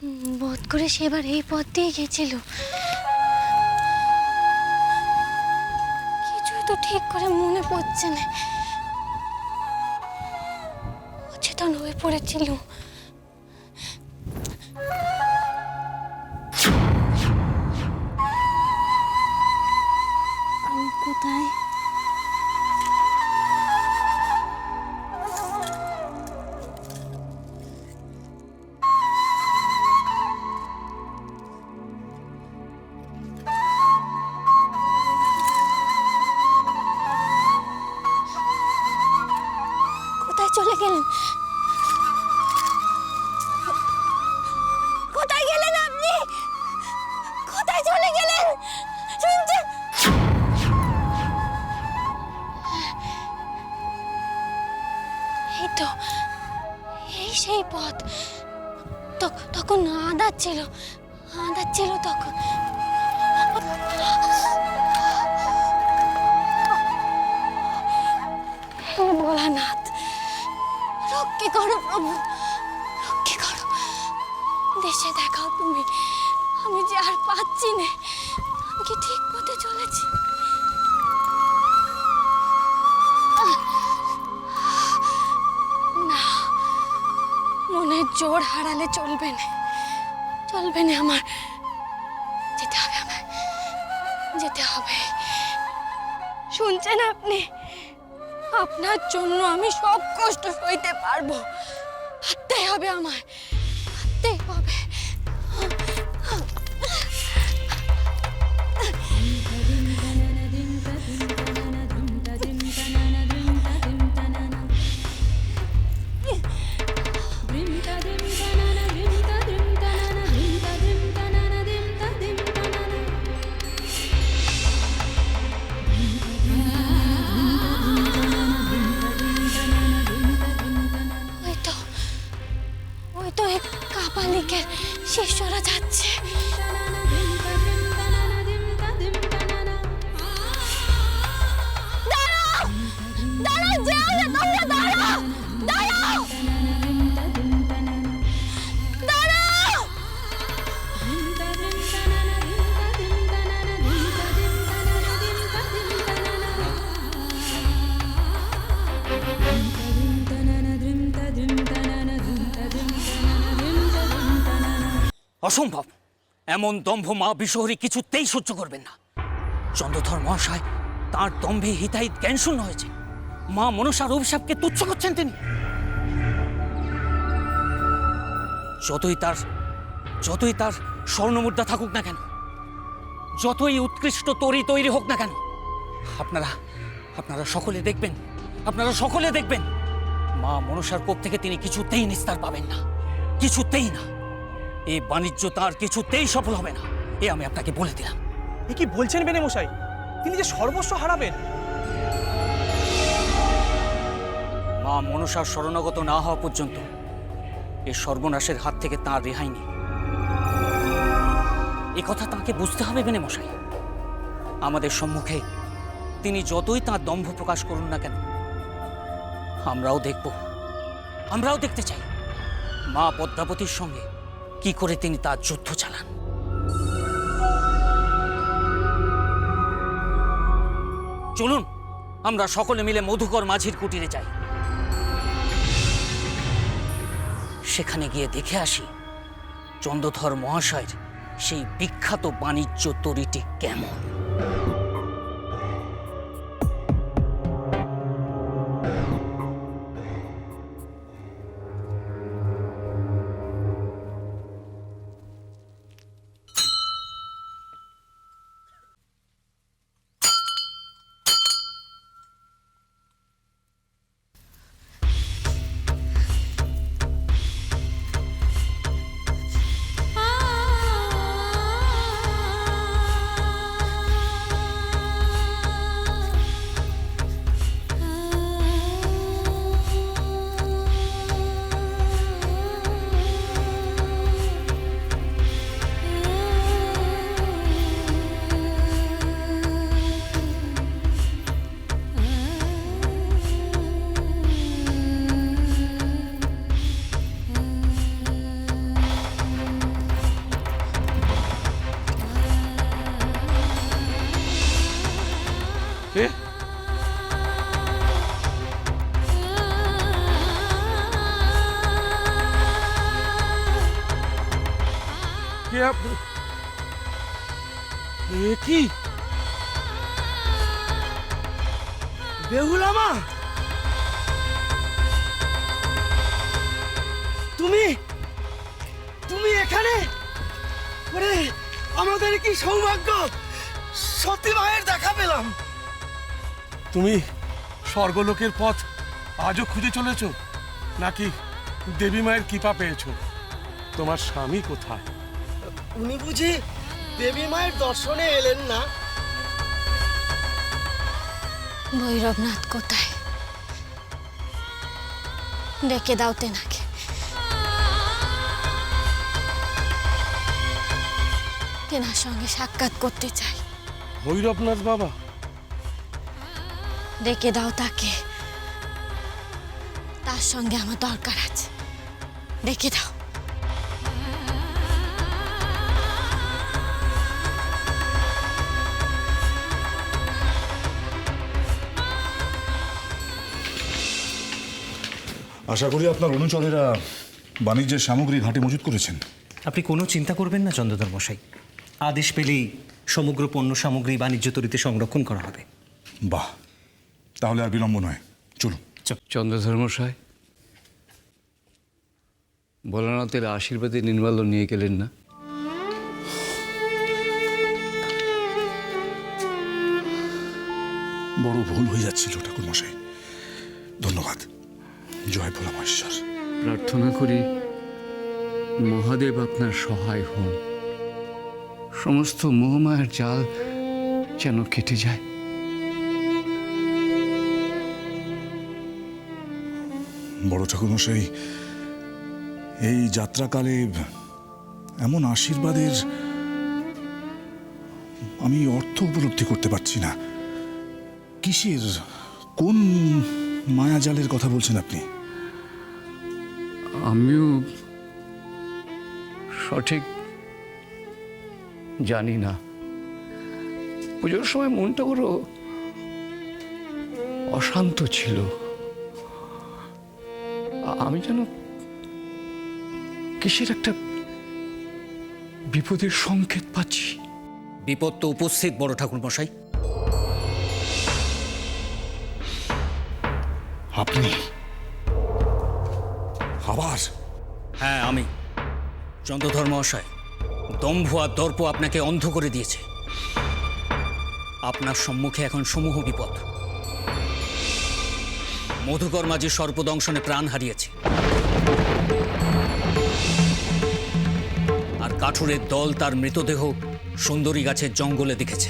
বোধ করে সেবার এই পথ দিয়ে গেছিল। কিছুই তো ঠিক করে মনে পড়ছে না। অচেতন হয়ে পড়েছিল। আমি কোথায়? কোথায় চলে গেলেন? কোথায় গেলেন আপনি? কোথায় চলে গেলেন? শুনছেন? এই তো, এই সেই পথ। তখন আঁধার ছিল তখন। হে ভোলানাথ, রক্ষে করো প্রভু, রক্ষে করো। দেশে দেখাও তুমি। আমি যে আর পাচ্ছি না। আমি কি ঠিক পথে চলেছি? না, মনের জোর হারালে চলবে না, চলবে না। আমার যেতে হবে, আমার যেতে হবে। শুনছেন আপনি? আপনার জন্য আমি সব কষ্ট সইতে পারবো। হাঁটতেই হবে আমায়, হাঁটতেই হবে। ওই তো এক কাপালিকের শিষ্যরা যাচ্ছে। দাঁড়াও, দাঁড়াও, যেও না তোমরা, দাঁড়াও, দাঁড়াও, দাঁড়াও। অসম্ভব! এমন দম্ভ মা বিশহরী কিছুতেই সহ্য করবেন না। চন্দ্রধর মহাশয় তার দম্ভে হিতাহিত জ্ঞান শূন্য হয়েছে। মা মনসার অভিশাপকে তুচ্ছ করছেন তিনি। যতই তার স্বর্ণমুদ্রা থাকুক না কেন, যতই উৎকৃষ্ট তরি তৈরি হোক না কেন, আপনারা সকলে দেখবেন মা মনসার কোপ থেকে তিনি কিছুতেই নিস্তার পাবেন না, কিছুতেই না। এই বাণিজ্য তার কিছুতেই সফল হবে না, এ আমি আপনাকে বলে দিলাম। এ কি বলছেন বেনে মশাই? তিনি যে সর্বস্ব হারাবেন। মা মনসার শরণাগত না হওয়া পর্যন্ত এই সর্বনাশের হাত থেকে তার রেহাই নেই। এ কথা তাকে বুঝতে হবে বেনে মশাই। আমাদের সম্মুখে তিনি যতই তাঁর দম্ভ প্রকাশ করুন না কেন, আমরাও দেখতে চাই মা পদ্মাবতীর সঙ্গে কি করে তিনি তার যুদ্ধ চালান। চলুন আমরা সকলে মিলে মধুকর মাঝির কুটিরে যাই। সেখানে গিয়ে দেখে আসি চন্দ্রধর মহাশয়ের সেই বিখ্যাত বাণিজ্য তরীটি কেমন। এ কি বেহুলা মা, তুমি তুমি এখানে? ওরে আমাদের কি সৌভাগ্য, সত্যি মায়ের দেখা পেলাম। তুমি স্বর্গলোকের পথ আজও খুঁজে চলেছ, নাকি দেবী মায়ের কৃপা পেয়েছো? তোমার স্বামী কোথায়? উনি বুঝি দেবী মায়ের দর্শনে এলেন না? ভৈরবনাথ কোথায়? ডেকে দাও তেনাকে। তেনার সঙ্গে সাক্ষাৎ করতে চাই। ভৈরবনাথ বাবা? ডেকে দাও তাকে, তার সঙ্গে আমার দরকার আছে। ডেকে দাও। আশা করি আপনার অনুচরেরা বাণিজ্যের সামগ্রী ঘাটে মজুত করেছেন। আপনি কোনো চিন্তা করবেন না চন্দ্রধর মশাই, আদেশ পেলেই সমগ্র পণ্য সামগ্রী বাণিজ্য তরীতে সংরক্ষণ করা হবে। বাহ, তাহলে আর বিলম্ব নয়, চলুন। চন্দ্রধর মশাই, ভোলানাথের আশীর্বাদে নির্মাল্য নিয়ে গেলেন না? বড় ভুল হয়ে যাচ্ছিল ঠাকুর মশাই, ধন্যবাদ। জয় ভোলা মহেশ্বর। প্রার্থনা করি মহাদেব আপনার সহায় হন, সমস্ত মোহমায়ার জাল যেন কেটে যায়। বড় ঠাকুর মশাই, এই যাত্রাকালে এমন আশীর্বাদের আমি অর্থ উপলব্ধি করতে পারছি না। কিসের, কোন মায়াজালের কথা বলছেন আপনি? আমিও সঠিক জানি না। পুজোর সময় মনটা বড় অশান্ত ছিল। আমি যেন কিসের একটা বিপদের সংকেত পাচ্ছি। বিপদ তো উপস্থিত বড় ঠাকুর মশাই। আপনি আবার? হ্যাঁ, আমি। চন্দ্রধর মহাশয়, দম্ভ আর দর্প আপনাকে অন্ধ করে দিয়েছে। আপনার সম্মুখে এখন সমূহ বিপদ। মধুকর মাঝি সর্পদংশনে প্রাণ হারিয়েছে, আর কাঠুরের দল তার মৃতদেহ সুন্দরী গাছের জঙ্গলে দেখেছে।